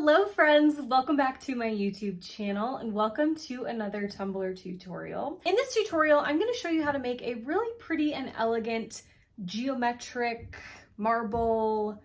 Hello friends, welcome back to my YouTube channel and welcome to another Tumbler tutorial. In this tutorial, I'm going to show you how to make a really pretty and elegant geometric marble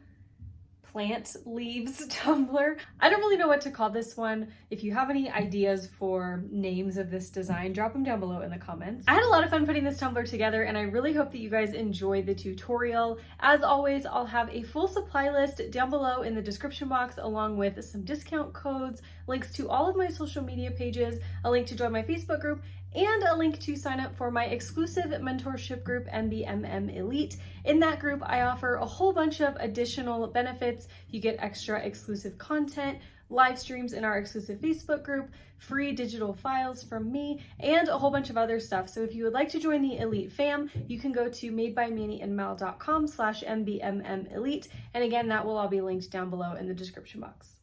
plant leaves tumbler. I don't really know what to call this one. If you have any ideas for names of this design, drop them down below in the comments. I had a lot of fun putting this tumbler together and I really hope that you guys enjoyed the tutorial. As always, I'll have a full supply list down below in the description box along with some discount codes, links to all of my social media pages, a link to join my Facebook group, and a link to sign up for my exclusive mentorship group, MBMM Elite. In that group, I offer a whole bunch of additional benefits. You get extra exclusive content, live streams in our exclusive Facebook group, free digital files from me, and a whole bunch of other stuff. So if you would like to join the Elite fam, you can go to madebymaniandmal.com/MBMM Elite. And again, that will all be linked down below in the description box.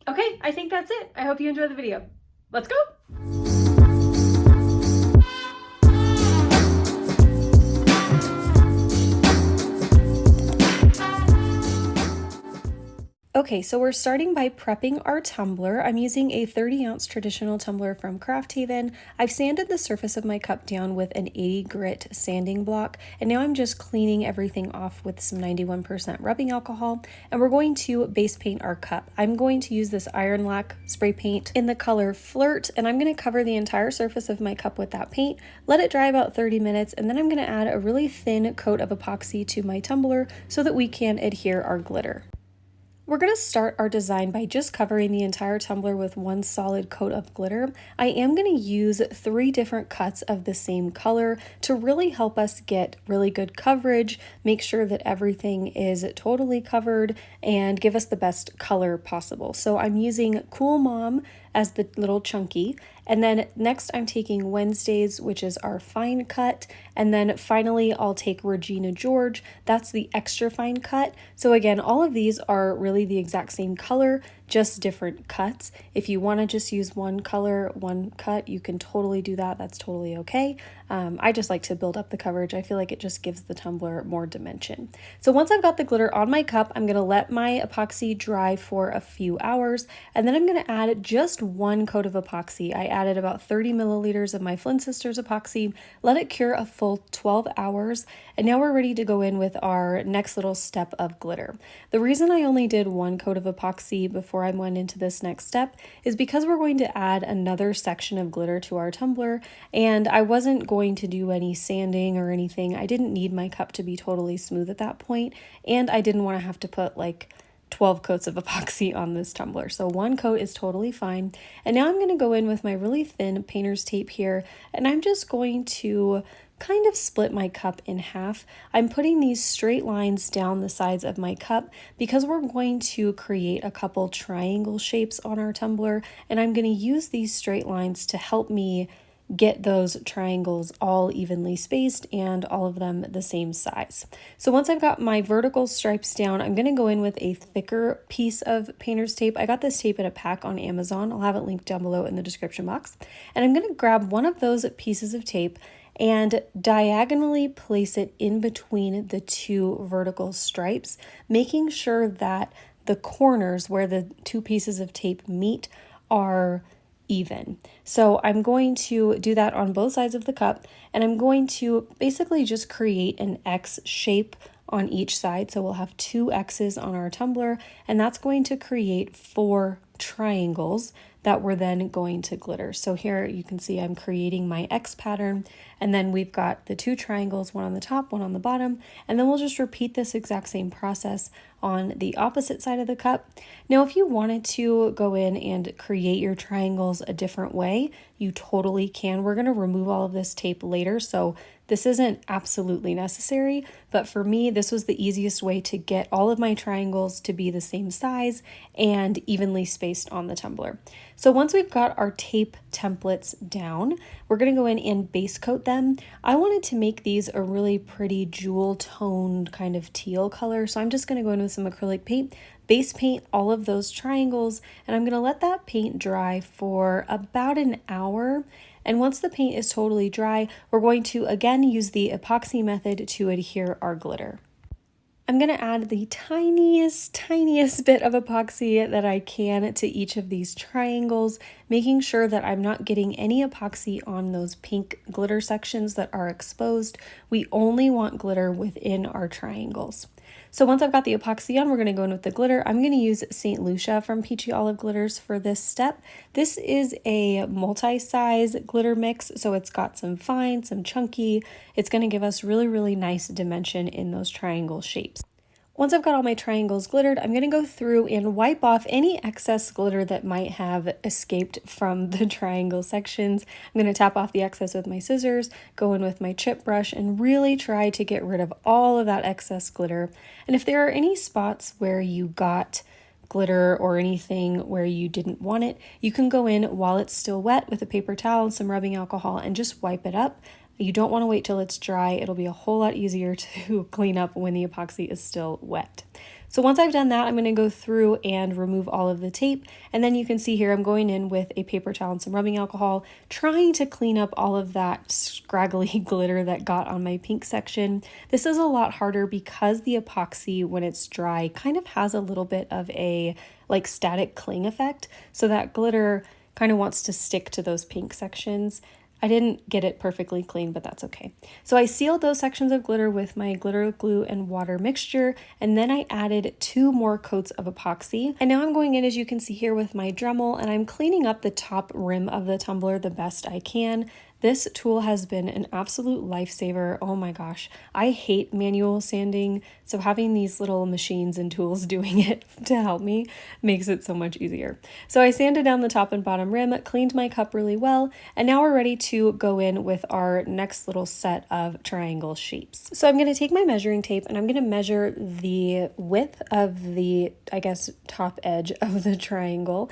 Okay, I think that's it. I hope you enjoy the video. Let's go. Okay, so we're starting by prepping our tumbler. I'm using a 30-ounce traditional tumbler from Craft Haven. I've sanded the surface of my cup down with an 80 grit sanding block, and now I'm just cleaning everything off with some 91% rubbing alcohol, and we're going to base paint our cup. I'm going to use this iron lac spray paint in the color Flirt, and I'm going to cover the entire surface of my cup with that paint, let it dry about 30 minutes, and then I'm going to add a really thin coat of epoxy to my tumbler so that we can adhere our glitter. We're going to start our design by just covering the entire tumbler with one solid coat of glitter. I am going to use 3 different cuts of the same color to really help us get really good coverage, make sure that everything is totally covered, and give us the best color possible. So I'm using Cool Mom as the little chunky, and then next I'm taking Wednesdays, which is our fine cut, and then finally I'll take Regina George, that's the extra fine cut. So again, all of these are really the exact same color, just different cuts. If you want to just use one color, one cut, you can totally do that. That's totally okay. I just like to build up the coverage. I feel like it just gives the tumbler more dimension. So once I've got the glitter on my cup, I'm going to let my epoxy dry for a few hours, and then I'm going to add just one coat of epoxy. I added about 30 milliliters of my Flynn Sisters epoxy, let it cure a full 12 hours, and now we're ready to go in with our next little step of glitter. The reason I only did one coat of epoxy before I went into this next step is because we're going to add another section of glitter to our tumbler, and I wasn't going to do any sanding or anything. I didn't need my cup to be totally smooth at that point, and I didn't want to have to put like 12 coats of epoxy on this tumbler. So one coat is totally fine. And now I'm going to go in with my really thin painter's tape here, and I'm just going to kind of split my cup in half. I'm putting these straight lines down the sides of my cup because we're going to create a couple triangle shapes on our tumbler, and I'm going to use these straight lines to help me get those triangles all evenly spaced and all of them the same size. So once I've got my vertical stripes down, I'm going to go in with a thicker piece of painter's tape. I got this tape in a pack on Amazon. I'll have it linked down below in the description box. And I'm going to grab one of those pieces of tape and diagonally place it in between the 2 vertical stripes, making sure that the corners where the 2 pieces of tape meet are even. So I'm going to do that on both sides of the cup, and I'm going to basically just create an X shape on each side. So we'll have 2 X's on our tumbler, and that's going to create 4 triangles that we're then going to glitter. So here you can see I'm creating my X pattern, and then we've got the 2 triangles, one on the top, one on the bottom, and then we'll just repeat this exact same process on the opposite side of the cup. Now, if you wanted to go in and create your triangles a different way, you totally can. We're going to remove all of this tape later, so this isn't absolutely necessary, but for me, this was the easiest way to get all of my triangles to be the same size and evenly spaced on the tumbler. So once we've got our tape templates down, we're going to go in and base coat them. I wanted to make these a really pretty jewel toned kind of teal color, so I'm just going to go in with some acrylic paint, base paint all of those triangles, and I'm going to let that paint dry for about an hour. And once the paint is totally dry, we're going to again use the epoxy method to adhere our glitter. I'm going to add the tiniest bit of epoxy that I can to each of these triangles, making sure that I'm not getting any epoxy on those pink glitter sections that are exposed. We only want glitter within our triangles. So once I've got the epoxy on, we're going to go in with the glitter. I'm going to use St. Lucia from Peachy Olive Glitters for this step. This is a multi-size glitter mix, so it's got some fine, some chunky. It's going to give us really nice dimension in those triangle shapes. Once I've got all my triangles glittered, I'm going to go through and wipe off any excess glitter that might have escaped from the triangle sections. I'm going to tap off the excess with my scissors, go in with my chip brush, and really try to get rid of all of that excess glitter. And if there are any spots where you got glitter or anything where you didn't want it, you can go in while it's still wet with a paper towel and some rubbing alcohol and just wipe it up. You don't want to wait till it's dry. It'll be a whole lot easier to clean up when the epoxy is still wet. So once I've done that, I'm going to go through and remove all of the tape. And then you can see here, I'm going in with a paper towel and some rubbing alcohol, trying to clean up all of that scraggly glitter that got on my pink section. This is a lot harder because the epoxy, when it's dry, kind of has a little bit of a like static cling effect. So that glitter kind of wants to stick to those pink sections. I didn't get it perfectly clean, but that's okay. So I sealed those sections of glitter with my glitter glue and water mixture, and then I added 2 more coats of epoxy. And now I'm going in, as you can see here, with my Dremel, and I'm cleaning up the top rim of the tumbler the best I can. This tool has been an absolute lifesaver. Oh my gosh, I hate manual sanding, so having these little machines and tools doing it to help me makes it so much easier. So I sanded down the top and bottom rim, cleaned my cup really well, and now we're ready to go in with our next little set of triangle shapes. So I'm going to take my measuring tape and I'm going to measure the width of the, I guess, top edge of the triangle.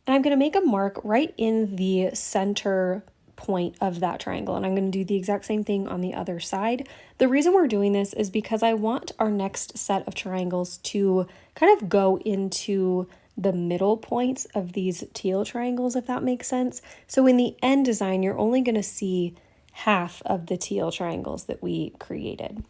And I'm going to make a mark right in the center point of that triangle, and I'm going to do the exact same thing on the other side. The reason we're doing this is because I want our next set of triangles to kind of go into the middle points of these teal triangles, if that makes sense. So in the end design, you're only going to see half of the teal triangles that we created.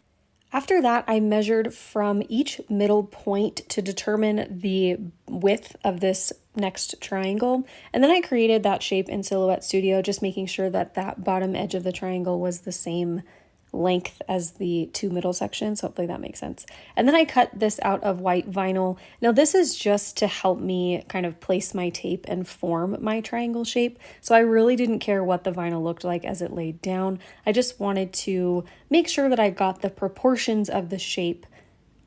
After that, I measured from each middle point to determine the width of this next triangle. And then I created that shape in Silhouette Studio, just making sure that that bottom edge of the triangle was the same length as the 2 middle sections. Hopefully that makes sense. And then I cut this out of white vinyl. Now this is just to help me kind of place my tape and form my triangle shape. So I really didn't care what the vinyl looked like as it laid down. I just wanted to make sure that I got the proportions of the shape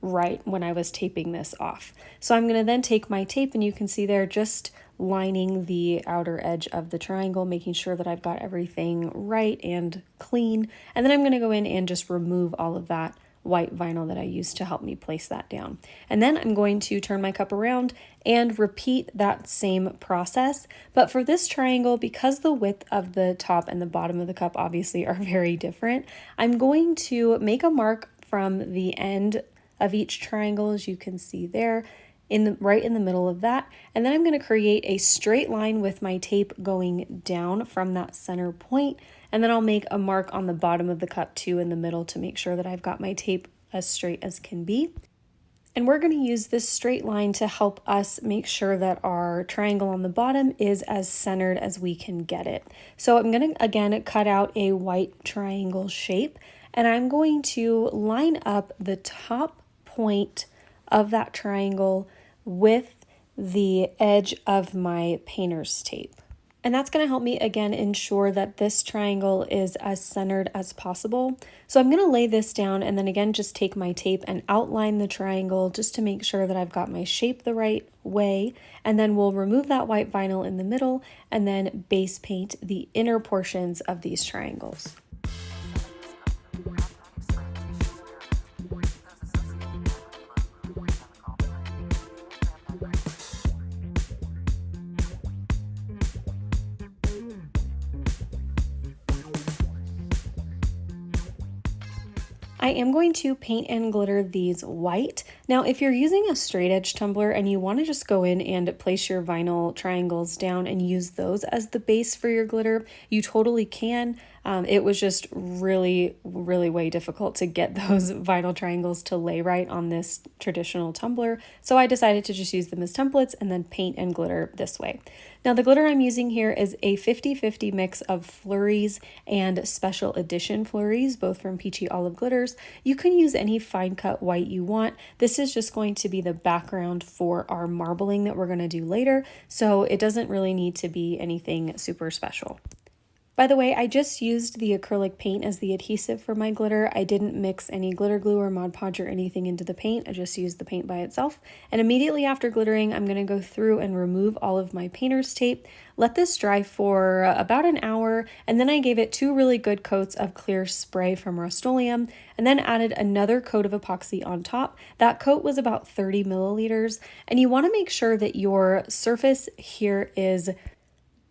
right when I was taping this off. So I'm going to then take my tape, and you can see there just lining the outer edge of the triangle, making sure that I've got everything right and clean. And then I'm going to go in and just remove all of that white vinyl that I used to help me place that down. And then I'm going to turn my cup around and repeat that same process. But for this triangle, because the width of the top and the bottom of the cup obviously are very different, I'm going to make a mark from the end of each triangle, as you can see there, right in the middle of that. And then I'm going to create a straight line with my tape going down from that center point. And then I'll make a mark on the bottom of the cup too in the middle to make sure that I've got my tape as straight as can be. And we're going to use this straight line to help us make sure that our triangle on the bottom is as centered as we can get it. So I'm going to, again, cut out a white triangle shape, and I'm going to line up the top point of that triangle with the edge of my painter's tape. And that's going to help me again ensure that this triangle is as centered as possible. So I'm going to lay this down and then again just take my tape and outline the triangle just to make sure that I've got my shape the right way. And then we'll remove that white vinyl in the middle and then base paint the inner portions of these triangles. I am going to paint and glitter these white. Now, if you're using a straight edge tumbler and you want to just go in and place your vinyl triangles down and use those as the base for your glitter, you totally can. It was just really, really way difficult to get those vinyl triangles to lay right on this traditional tumbler. So I decided to just use them as templates and then paint and glitter this way. Now the glitter I'm using here is a 50-50 mix of Flurries and Special Edition Flurries, both from Peachy Olive Glitters. You can use any fine cut white you want. This is just going to be the background for our marbling that we're going to do later, so it doesn't really need to be anything super special. By the way, I just used the acrylic paint as the adhesive for my glitter. I didn't mix any glitter glue or Mod Podge or anything into the paint. I just used the paint by itself. And immediately after glittering, I'm going to go through and remove all of my painter's tape. Let this dry for about an hour, and then I gave it 2 really good coats of clear spray from Rust-Oleum, and then added another coat of epoxy on top. That coat was about 30 milliliters, and you want to make sure that your surface here is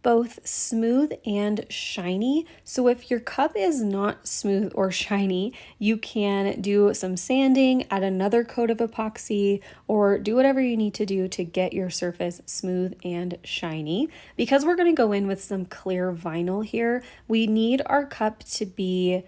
both smooth and shiny. So if your cup is not smooth or shiny, you can do some sanding, add another coat of epoxy, or do whatever you need to do to get your surface smooth and shiny. Because we're going to go in with some clear vinyl here, we need our cup to be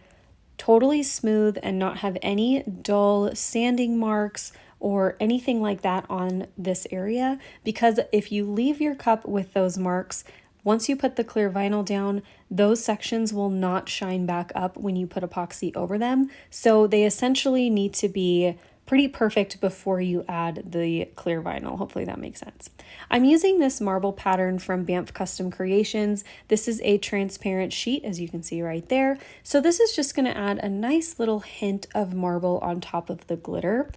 totally smooth and not have any dull sanding marks or anything like that on this area, because if you leave your cup with those marks, once you put the clear vinyl down, those sections will not shine back up when you put epoxy over them. So they essentially need to be pretty perfect before you add the clear vinyl. Hopefully that makes sense. I'm using this marble pattern from BAMF Custom Creations. This is a transparent sheet, as you can see right there. So this is just going to add a nice little hint of marble on top of the glitter.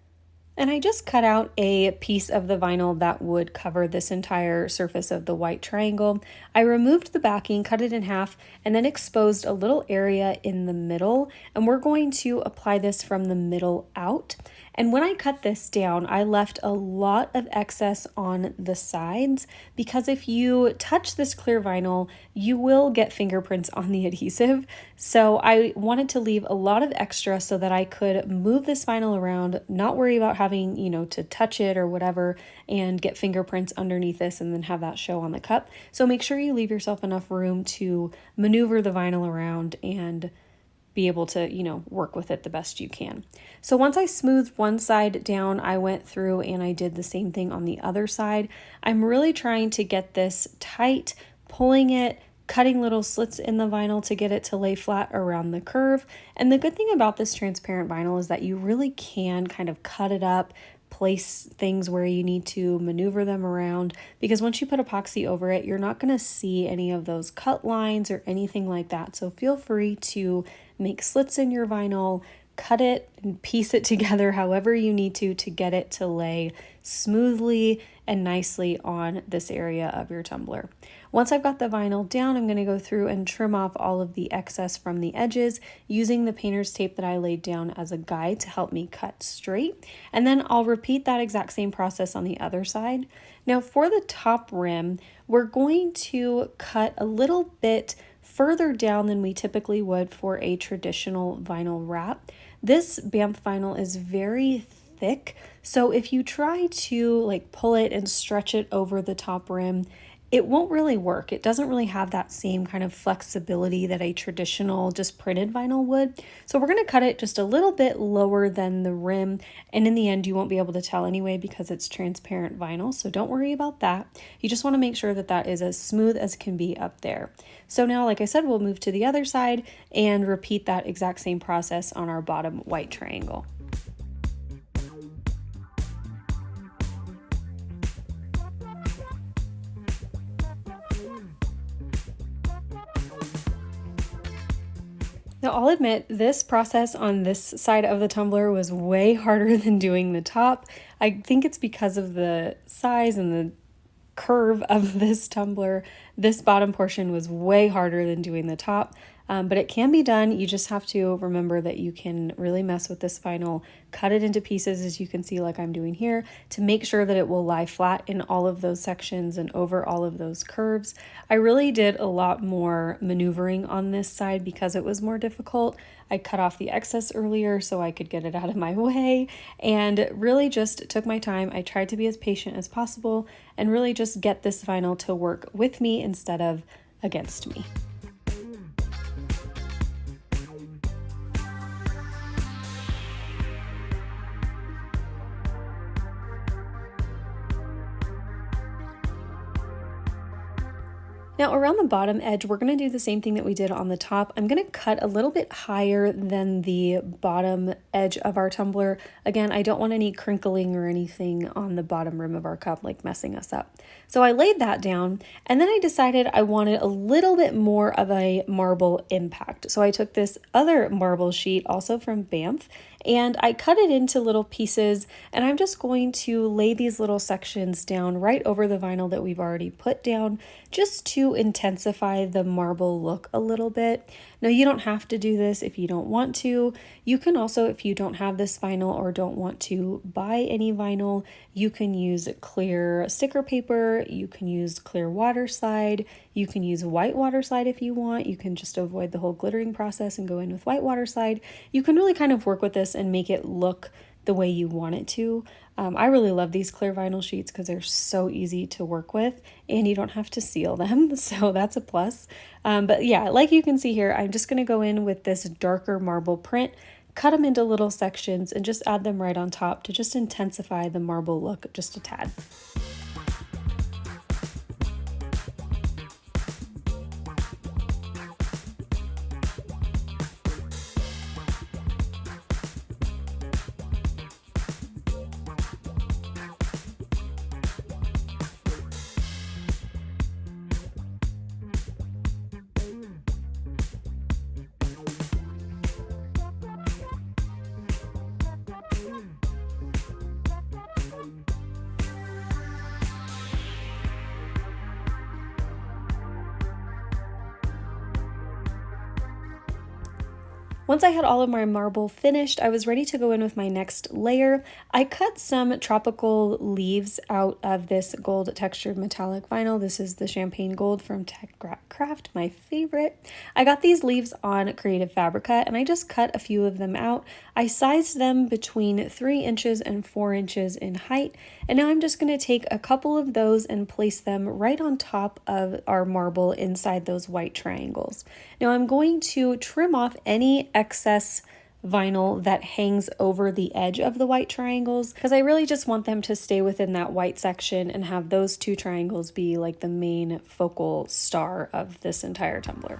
And I just cut out a piece of the vinyl that would cover this entire surface of the white triangle. I removed the backing, cut it in half, and then exposed a little area in the middle. And we're going to apply this from the middle out. And when I cut this down, I left a lot of excess on the sides, because if you touch this clear vinyl, you will get fingerprints on the adhesive. So I wanted to leave a lot of extra so that I could move this vinyl around, not worry about having, to touch it or whatever, and get fingerprints underneath this and then have that show on the cup. So make sure you leave yourself enough room to maneuver the vinyl around and be able to, work with it the best you can. So once I smoothed one side down, I went through and I did the same thing on the other side. I'm really trying to get this tight, pulling it, cutting little slits in the vinyl to get it to lay flat around the curve. And the good thing about this transparent vinyl is that you really can kind of cut it up, place things where you need to, maneuver them around, because once you put epoxy over it, you're not going to see any of those cut lines or anything like that. So feel free to make slits in your vinyl, cut it and piece it together however you need to get it to lay smoothly and nicely on this area of your tumbler. Once I've got the vinyl down, I'm going to go through and trim off all of the excess from the edges using the painter's tape that I laid down as a guide to help me cut straight. And then I'll repeat that exact same process on the other side. Now for the top rim, we're going to cut a little bit further down than we typically would for a traditional vinyl wrap. This BAMF vinyl is very thick, so if you try to pull it and stretch it over the top rim, it won't really work. It doesn't really have that same kind of flexibility that a traditional just printed vinyl would. So we're going to cut it just a little bit lower than the rim, and in the end you won't be able to tell anyway because it's transparent vinyl, so don't worry about that. You just want to make sure that that is as smooth as can be up there. So now, like I said, we'll move to the other side and repeat that exact same process on our bottom white triangle. Now, I'll admit this process on this side of the tumbler was way harder than doing the top. I think it's because of the size and the curve of this tumbler. This bottom portion was way harder than doing the top. but it can be done. You just have to remember that you can really mess with this vinyl, cut it into pieces as you can see like I'm doing here, to make sure that it will lie flat in all of those sections and over all of those curves. I really did a lot more maneuvering on this side because it was more difficult. I cut off the excess earlier so I could get it out of my way, and really just took my time. I tried to be as patient as possible and really just get this vinyl to work with me instead of against me. Now around the bottom edge, we're going to do the same thing that we did on the top. I'm going to cut a little bit higher than the bottom edge of our tumbler. Again, I don't want any crinkling or anything on the bottom rim of our cup, like messing us up. So I laid that down, and then I decided I wanted a little bit more of a marble impact. So I took this other marble sheet, also from BAMF, and I cut it into little pieces, and I'm just going to lay these little sections down right over the vinyl that we've already put down, just to intensify the marble look a little bit. Now, you don't have to do this if you don't want to. You can also, if you don't have this vinyl or don't want to buy any vinyl, you can use clear sticker paper, you can use clear water slide, you can use white water slide if you want. You can just avoid the whole glittering process and go in with white water slide. You can really kind of work with this and make it look the way you want it to. I really love these clear vinyl sheets because they're so easy to work with and you don't have to seal them, so that's a plus. But yeah, like you can see here, I'm just going to go in with this darker marble print, cut them into little sections, and just add them right on top to just intensify the marble look just a tad. Once I had all of my marble finished, I was ready to go in with my next layer. I cut some tropical leaves out of this gold textured metallic vinyl. This is the champagne gold from Craft, my favorite. I got these leaves on Creative Fabrica and I just cut a few of them out. I sized them between 3 inches and 4 inches in height. And now I'm just going to take a couple of those and place them right on top of our marble inside those white triangles. Now I'm going to trim off any excess vinyl that hangs over the edge of the white triangles because I really just want them to stay within that white section and have those 2 triangles be like the main focal star of this entire tumbler.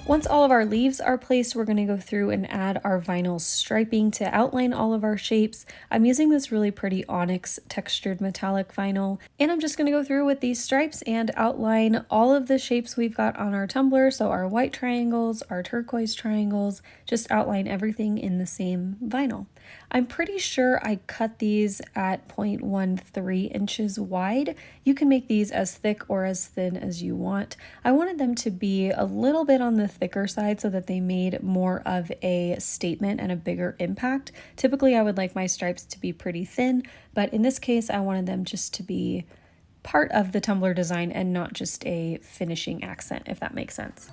Once all of our leaves are placed, we're going to go through and add our vinyl striping to outline all of our shapes. I'm using this really pretty Onyx textured metallic vinyl, and I'm just going to go through with these stripes and outline all of the shapes we've got on our tumbler. So our white triangles, our turquoise triangles, just outline everything in the same vinyl. I'm pretty sure I cut these at 0.13 inches wide. You can make these as thick or as thin as you want. I wanted them to be a little bit on the thicker side so that they made more of a statement and a bigger impact. Typically, I would like my stripes to be pretty thin, but in this case, I wanted them just to be part of the tumbler design and not just a finishing accent, if that makes sense.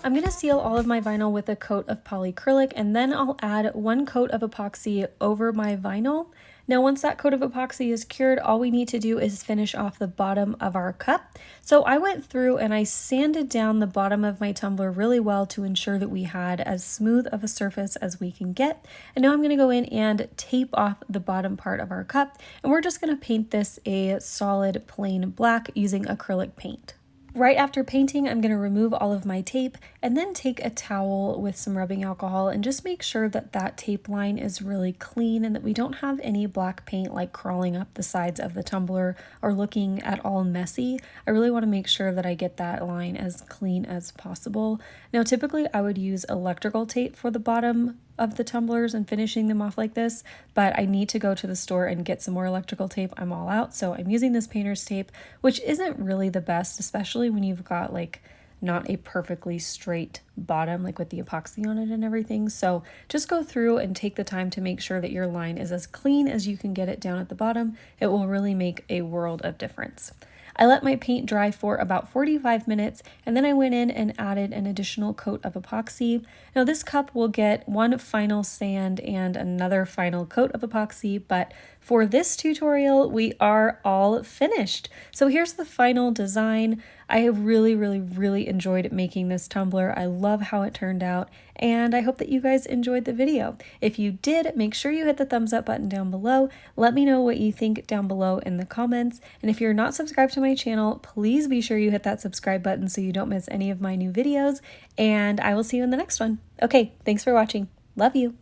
I'm going to seal all of my vinyl with a coat of polyacrylic, and then I'll add 1 coat of epoxy over my vinyl. Now once that coat of epoxy is cured, all we need to do is finish off the bottom of our cup. So I went through and I sanded down the bottom of my tumbler really well to ensure that we had as smooth of a surface as we can get. And now I'm going to go in and tape off the bottom part of our cup, and we're just going to paint this a solid plain black using acrylic paint. Right after painting, I'm going to remove all of my tape and then take a towel with some rubbing alcohol and just make sure that that tape line is really clean and that we don't have any black paint like crawling up the sides of the tumbler or looking at all messy. I really want to make sure that I get that line as clean as possible. Now, typically I would use electrical tape for the bottom of the tumblers and finishing them off like this, but I need to go to the store and get some more electrical tape. I'm all out, so I'm using this painter's tape, which isn't really the best, especially when you've got like not a perfectly straight bottom, like with the epoxy on it and everything. So just go through and take the time to make sure that your line is as clean as you can get it down at the bottom. It will really make a world of difference. I let my paint dry for about 45 minutes, and then I went in and added an additional coat of epoxy. Now this cup will get 1 final sand and another final coat of epoxy, but for this tutorial, we are all finished. So here's the final design. I have really enjoyed making this tumbler. I love how it turned out, and I hope that you guys enjoyed the video. If you did, make sure you hit the thumbs up button down below. Let me know what you think down below in the comments. And if you're not subscribed to my channel, please be sure you hit that subscribe button so you don't miss any of my new videos. And I will see you in the next one. Okay, thanks for watching. Love you.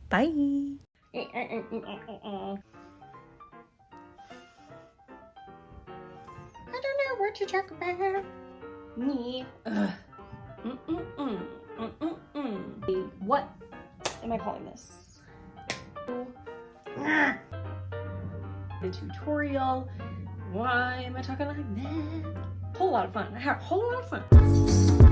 Bye. I don't know what to talk about. Me. What am I calling this? The tutorial. Why am I talking like that? Whole lot of fun. I had a whole lot of fun.